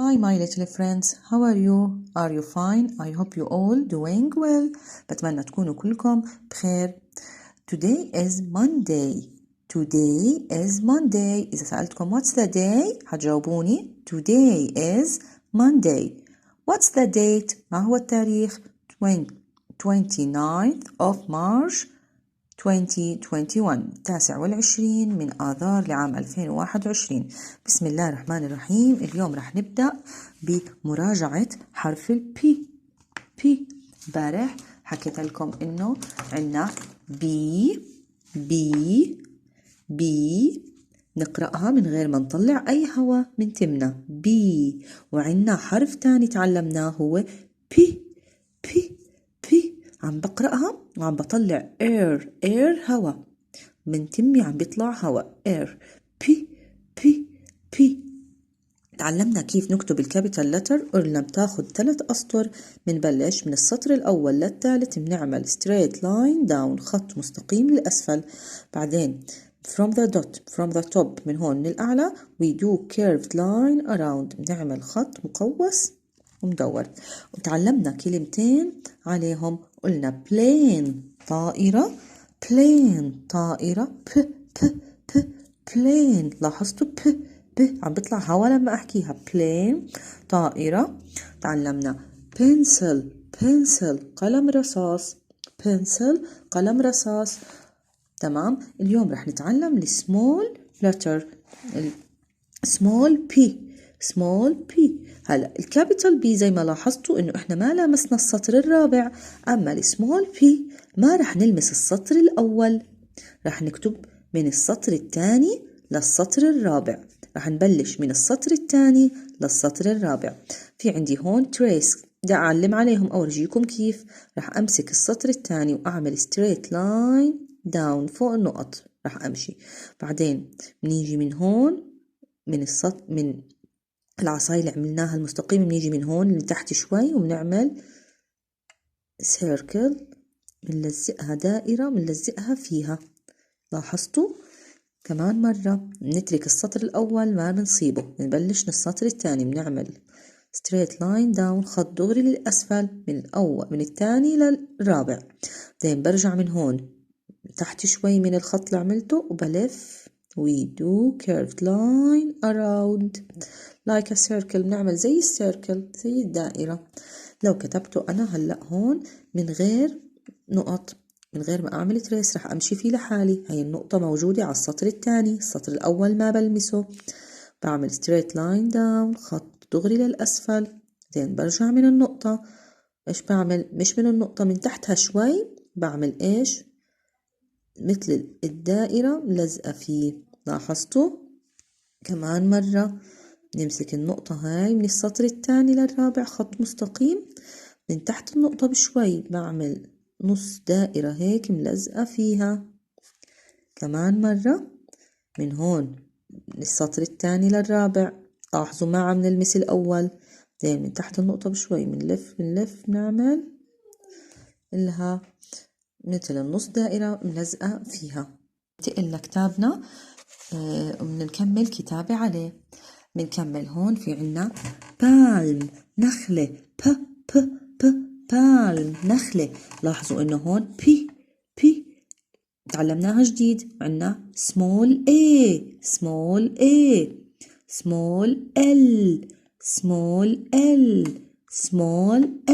Hi my little friends, how are you? Are you fine? I hope you all doing well. بتمنى تكونوا كلكم بخير. Today is Monday. Today is Monday. إذا سألتكم what's the day هتجاوبوني Today is Monday. What's the date? ما هو التاريخ؟ 29th of March 2021 29 من آذار لعام 2021. بسم الله الرحمن الرحيم. اليوم رح نبدأ بمراجعة حرف ال P. بارح حكيت لكم إنه عنا B نقرأها من غير ما نطلع أي هواء من تمنا B. وعنا حرف تاني تعلمناه هو P. عم بقرأها وعم بطلع air هوا من تمي، عم بيطلع هوا air P. تعلمنا كيف نكتب الكابيتال لتر. قلنا بتاخد 3 أسطر. بنبلش من السطر الأول للثالث بنعمل straight line down، خط مستقيم للأسفل. بعدين from the top من هون من الأعلى we do curved line around، بنعمل خط مقوس ومدور. وتعلمنا كلمتين عليهم. قلنا plane طائرة plane. لاحظتوا ب عم بيطلع هوا لما احكيها plane طائرة. تعلمنا pencil قلم رصاص. تمام. اليوم رح نتعلم السمول letter small p. هلا الكابيتال بي زي ما لاحظتوا انه احنا ما لمسنا السطر الرابع، اما السمول بي ما رح نلمس السطر الاول، رح نكتب من السطر الثاني للسطر الرابع. رح نبلش من السطر الثاني للسطر الرابع. في عندي هون تريس بدي اعلم عليهم او ارجيكم كيف. رح امسك السطر الثاني واعمل ستريت لاين داون فوق النقط، رح امشي. بعدين بنيجي من هون من العصاية اللي عملناها المستقيم، بنيجي من هون لتحت شوي وبنعمل سيركل، بنلزقها دائرة بنلزقها فيها. لاحظتوا؟ كمان مرة نترك السطر الأول ما بنصيبه، بنبلش من السطر الثاني بنعمل straight line down، خط دغري للأسفل من الثاني للرابع. بعدين برجع من هون تحت شوي من الخط اللي عملته وبلف we do curved line around like a circle، بنعمل زي السيركل زي الدائرة. لو كتبته أنا هلأ هون من غير نقط، من غير ما أعمل تريس، رح أمشي فيه لحالي. هاي النقطة موجودة على السطر الثاني، السطر الأول ما بلمسه. بعمل straight line down، خط دغري للأسفل. زين برجع من النقطة، إيش بعمل؟ مش من النقطة، من تحتها شوي بعمل إيش؟ مثل الدائرة ملزقة فيه. لاحظتوا؟ كمان مرة نمسك النقطة هاي من السطر الثاني للرابع، خط مستقيم. من تحت النقطة بشوي بعمل نص دائرة هيك ملزقة فيها. كمان مرة من هون من السطر الثاني للرابع، لاحظوا ما عم نلمس الأول. زين من تحت النقطة بشوي بنلف نعمل لها مثل النص دائرة ملزقة فيها. ننتقل لكتابنا وبنكمل كتابة عليه. بنكمل هون في عنا palm نخلة palm نخلة. لاحظوا انه هون p تعلمناها جديد. عنا small a small l m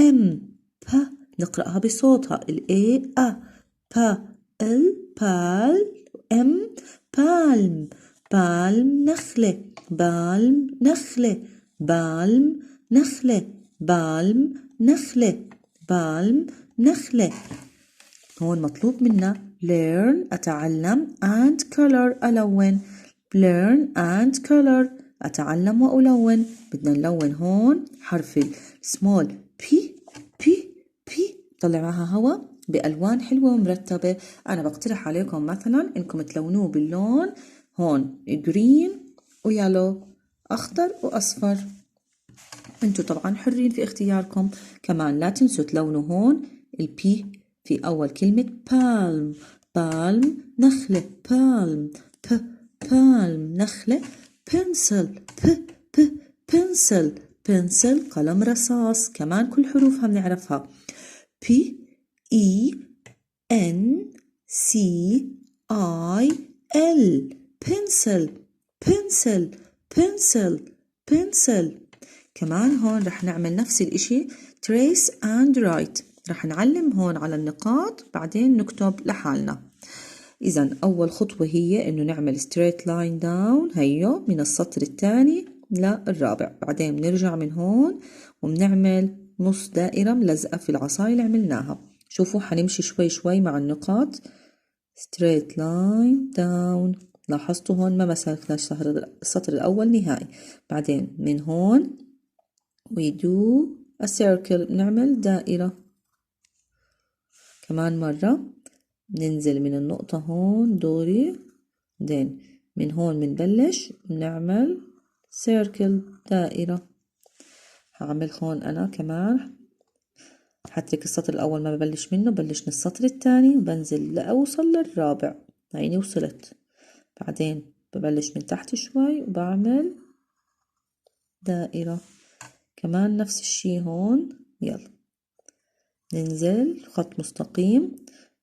نقرأها بصوتها ال a pal m palm نخلة نخلة. هون مطلوب منا learn أتعلم and color ألون. learn and color أتعلم وألون. بدنا نلون هون حرف small p طلع معها هوا بألوان حلوة ومرتبة. أنا بقترح عليكم مثلا إنكم تلونوه باللون هون green ويالو، أخضر وأصفر. أنتو طبعا حرين في اختياركم. كمان لا تنسوا تلونوا هون البي في أول كلمة palm نخلة palm نخلة pencil pencil قلم رصاص. كمان كل حروفها بنعرفها P E N C I L pencil pencil pencil pencil. كمان هون رح نعمل نفس الاشي trace and write. رح نعلم هون على النقاط بعدين نكتب لحالنا. إذا أول خطوة هي إنه نعمل straight line down هيو من السطر الثاني للرابع. بعدين بنرجع من هون وبنعمل نص دائرة ملزقة في العصاية اللي عملناها. شوفوا حنمشي شوي شوي مع النقاط straight line down. لاحظتوا هون ما مسكناش السطر الأول نهائي. بعدين من هون we do a circle نعمل دائرة. كمان مرة ننزل من النقطة هون دوري. بعدين من هون بنبلش نعمل circle دائرة. هعمل هون أنا كمان حترك السطر الأول ما ببلش منه، ببلش من السطر الثاني وبنزل لأوصل للرابع. هيني وصلت. بعدين ببلش من تحت شوي وبعمل دائرة. كمان نفس الشي هون. يلا ننزل خط مستقيم،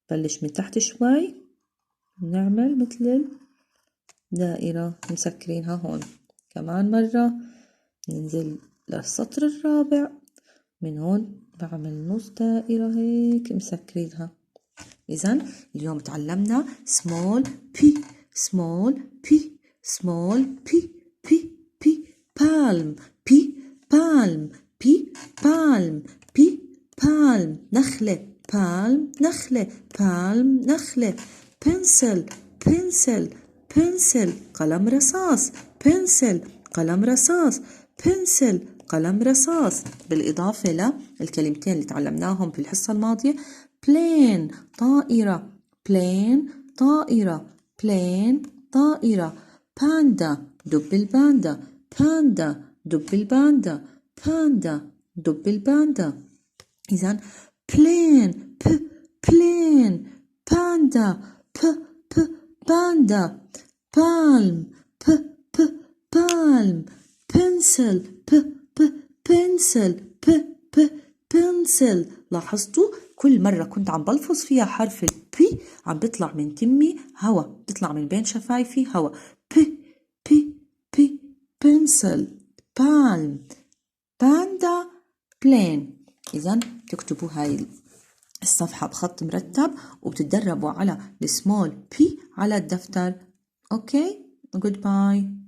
بلش من تحت شوي ونعمل مثل دائرة مسكرينها هون. كمان مرة ننزل للسطر الرابع، من هون بعمل نص دائرة هيك مسكرينها. إذن اليوم تعلمنا small p small p small p p p palm p palm p palm p palm نخلة palm نخلة palm نخلة pencil pencil pencil قلم رصاص pencil قلم رصاص pencil قلم رصاص. بالإضافة للكلمتين اللي تعلمناهم في الحصة الماضية plane طائرة plane طائرة plane طائرة panda دب الباندا panda دب الباندا panda دب الباندا. إذن plane plane panda panda palm palm pencil pencil pencil. لاحظتوا كل مرة كنت عم بلفظ فيها حرف البي عم بيطلع من تمي هوا، بيطلع من بين شفايفي هوا. بي pencil palm panda plane. إذن تكتبوا هاي الصفحة بخط مرتب وبتتدربوا على السمول بي على الدفتر. اوكي، goodbye.